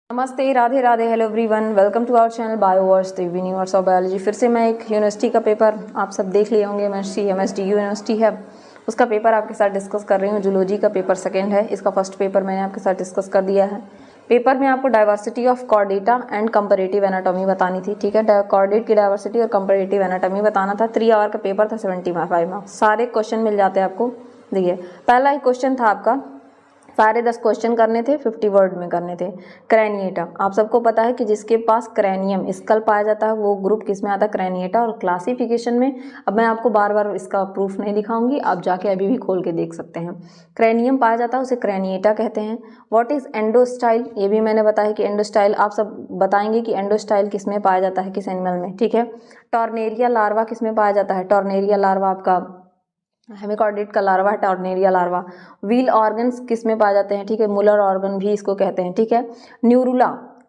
नमस्ते, Radhe Radhe, hello everyone, welcome to our channel Bioverse the universe of biology. फिर से मैं एक यूनिवर्सिटी का पेपर आप सब देख लिए होंगे, MSDU यूनिवर्सिटी है, उसका पेपर आपके साथ डिस्कस कर रही हूँ। जूलॉजी का पेपर सेकंड है, इसका फर्स्ट पेपर मैंने आपके साथ डिस्कस कर दिया है। पेपर में आपको diversity of Chordata and comparative anatomy बतानी थी, ठीक है। कॉर्डेट की डाइवर्सिटी और कंपैरेटिव एनाटॉमी बताना था। 3 आवर का पेपर था, 75 मार्क्स, सारे क्वेश्चन मिल जाते हैं आपको। देखिए, पहला ही क्वेश्चन था आपका, सारे 10 क्वेश्चन करने थे, 50 वर्ड में करने थे। क्रैनिएटा, आप सबको पता है कि जिसके पास क्रैनियम स्कल पाया जाता है वो ग्रुप किस में आता है, क्रैनिएटा। और क्लासिफिकेशन में अब मैं आपको बार बार इसका प्रूफ नहीं दिखाऊंगी, आप जाके अभी भी खोल के देख सकते हैं। क्रैनियम पाया जाता है उसे क्रैनिएटा कहते हैं। व्हाट इज एंडोस्टाइल, ये भी मैंने बताया कि एंडोस्टाइल, आप सब बताएंगे कि एंडोस्टाइल किस में पाया जाता है, किस एनिमल में, ठीक है। टॉर्नेरिया लार्वा किस में पाया जाता है, टॉर्नेरिया लार्वा आपका हेमिकॉर्डेट का लार्वा है, टॉर्नेरिया लार्वा। व्हील ऑर्गन्स किस में पाए जाते हैं, ठीक है, मुलर ऑर्गन भी इसको कहते हैं, ठीक है। न्यूरुला,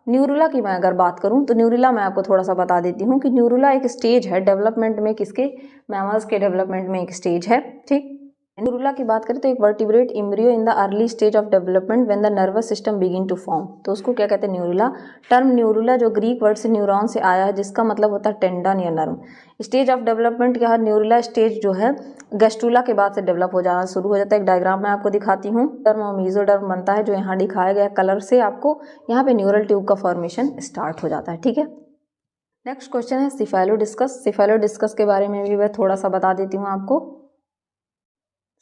न्यूरुला की मैं अगर बात करूं तो न्यूरुला मैं आपको थोड़ा सा बता देती हूं कि न्यूरुला एक स्टेज है डेवलपमेंट में, किसके, मैमल्स के डेवलपमेंट में एक स्टेज है, ठीक। न्यूरुला की बात करें तो एक vertebrate embryo in the early stage of development when the nervous system begin to form, तो उसको क्या कहते हैं, न्यूरुला। टर्म न्यूरुला जो ग्रीक वर्ड से न्यूरॉन से आया है, जिसका मतलब होता है टेंडन या नर्व। स्टेज ऑफ डेवलपमेंट क्या है, न्यूरुला स्टेज जो है गैस्ट्रुला के बाद से डेवलप हो जाना शुरू हो जाता है। एक डायग्राम मैं आपको दिखाती हूँ, टर्म और मीजोडर्म बनता है, जो यहाँ दिखाया गया कलर से, आपको यहाँ पे न्यूरल ट्यूब का फॉर्मेशन स्टार्ट हो जाता है, ठीक है। नेक्स्ट क्वेश्चन है सिफेलोडिस्कस। सिफेलोडिस्कस के बारे में भी मैं थोड़ा सा बता देती हूँ आपको।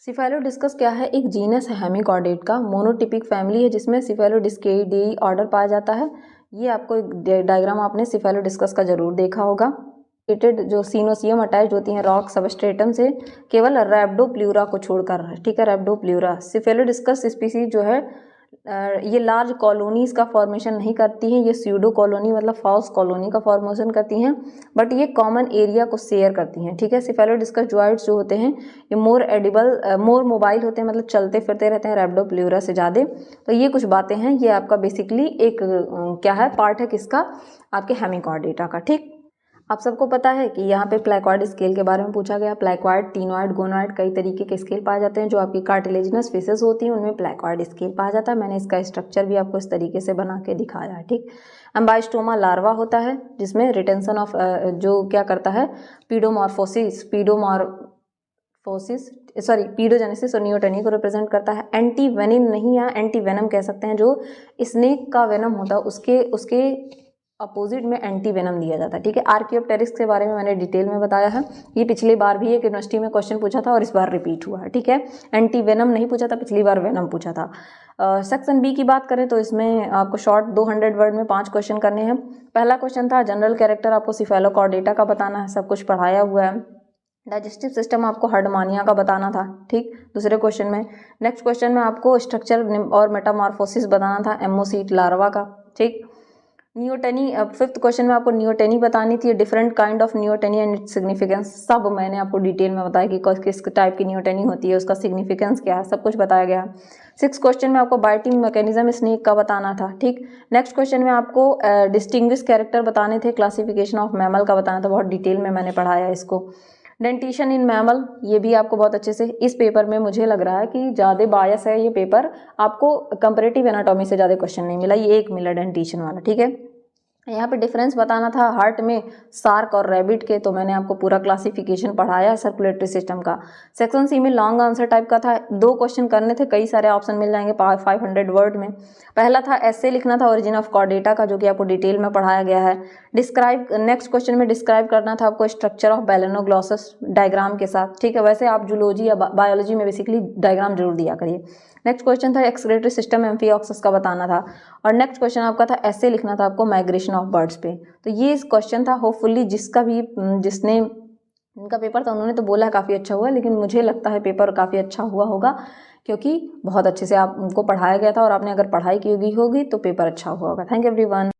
सिफेलोडिस्कस क्या है, एक जीनस है हेमिकॉर्डेट का, मोनोटिपिक फैमिली है जिसमें सिफेलोडिस्केडी ऑर्डर पाया जाता है। ये आपको एक डायग्राम आपने सिफेलोडिस्कस का जरूर देखा होगा। जो सीनोसियम अटैच होती हैं रॉक सबस्ट्रेटम से, केवल रैप्डोप्ल्यूरा को छोड़कर, ठीक है, रैप्डोप्ल्यूरा। सिफेलोडिस्कस स्पीसीज जो है ये लार्ज कॉलोनीज का फॉर्मेशन नहीं करती हैं, ये स्यूडो कॉलोनी मतलब फॉल्स कॉलोनी का फॉर्मेशन करती हैं, बट ये कॉमन एरिया को शेयर करती हैं, ठीक है। सिफेलोडिस्कस जॉइंट्स जो होते हैं ये मोर एडिबल, मोर मोबाइल होते हैं, मतलब चलते फिरते रहते हैं रैप्डोप्ल्यूरा से ज़्यादा। तो ये कुछ बातें हैं, ये आपका बेसिकली एक क्या है, पार्ट है किसका, आपके हेमिकॉर्डेटा का, ठीक। आप सबको पता है कि यहाँ पे प्लाइक्वाइड स्केल के बारे में पूछा गया। प्लाइक्वाइड, टीनॉइड, गोनॉइड, कई तरीके के स्केल पाए जाते हैं। जो आपकी कार्टिलेजिनस फिशेस होती हैं उनमें प्लाइक्वाइड स्केल पाया जाता है। मैंने इसका स्ट्रक्चर भी आपको इस तरीके से बना के दिखाया है, ठीक। एम्बाइस्टोमा लार्वा होता है जिसमें रिटेंशन ऑफ जो क्या करता है, पीडोजेनेसिस और नियोटेनी को रिप्रेजेंट करता है। एंटी वेनिन नहीं है, एंटी वेनम कह सकते हैं, जो स्नेक का वेनम होता है उसके अपोजिट में एंटी वेनम दिया जाता है, ठीक है। आर्कियोप्टेरिक्स के बारे में मैंने डिटेल में बताया है, ये पिछली बार भी एक यूनिवर्सिटी में क्वेश्चन पूछा था और इस बार रिपीट हुआ है, ठीक है। एंटी वेनम नहीं पूछा था, पिछली बार वेनम पूछा था। सेक्शन बी की बात करें तो इसमें आपको शॉर्ट 200 वर्ड में 5 क्वेश्चन करने हैं। पहला क्वेश्चन था जनरल कैरेक्टर, आपको सिफेलोकॉर्डेटा का बताना है, सब कुछ पढ़ाया हुआ है। डाइजेस्टिव सिस्टम आपको हर्डमानिया का बताना था, ठीक, दूसरे क्वेश्चन में। नेक्स्ट क्वेश्चन में आपको स्ट्रक्चर और मेटामॉर्फोसिस बताना था एमोसीट लार्वा का, ठीक। नियोटेनी, फिफ्थ क्वेश्चन में आपको नियोटेनी बतानी थी, different kind of neoteny and its significance, सब मैंने आपको डिटेल में बताया कि किस टाइप की नियोटेनी होती है, उसका सिग्निफिकेंस क्या है, सब कुछ बताया गया। 6 क्वेश्चन में आपको बाइटिंग मैकेनिज्म स्नेक का बताना था, ठीक। नेक्स्ट क्वेश्चन में आपको डिस्टिंग्विश कैरेक्टर बताने थे, क्लासिफिकेशन ऑफ मैमल का बताना था, बहुत डिटेल में मैंने पढ़ाया इसको। डेंटिशन इन मैमल, ये भी आपको बहुत अच्छे से इस पेपर में मुझे लग रहा है कि ज़्यादा बायस है ये पेपर, आपको कंपैरेटिव एनाटॉमी से ज़्यादा क्वेश्चन नहीं मिला, ये एक मिला डेंटिशन वाला, ठीक है। यहाँ पे डिफरेंस बताना था हार्ट में सार्क और रैबिट के, तो मैंने आपको पूरा क्लासिफिकेशन पढ़ाया है सर्कुलेटरी सिस्टम का। सेक्शन सी में लॉन्ग आंसर टाइप का था, 2 क्वेश्चन करने थे, कई सारे ऑप्शन मिल जाएंगे 500 वर्ड में। पहला था ऐसे लिखना था ओरिजिन ऑफ कॉर्डेटा का, जो कि आपको डिटेल में पढ़ाया गया है। डिस्क्राइब, नेक्स्ट क्वेश्चन में डिस्क्राइब करना था आपको स्ट्रक्चर ऑफ बेलेनोग्लॉसस डायग्राम के साथ, ठीक है। वैसे आप जूलॉजी या बायोलॉजी में बेसिकली डायग्राम जरूर दिया करिए। नेक्स्ट क्वेश्चन था एक्सक्रीटरी सिस्टम एम्फिऑक्सस का बताना था। और नेक्स्ट क्वेश्चन आपका था ऐसे लिखना था आपको माइग्रेशन ऑफ बर्ड्स पे। तो ये इस क्वेश्चन था, होपफुली जिसने इनका पेपर था उन्होंने तो बोला काफ़ी अच्छा हुआ, लेकिन मुझे लगता है पेपर काफ़ी अच्छा हुआ होगा, क्योंकि बहुत अच्छे से आपको पढ़ाया गया था और आपने अगर पढ़ाई की होगी तो पेपर अच्छा हुआ होगा। Thank you everyone.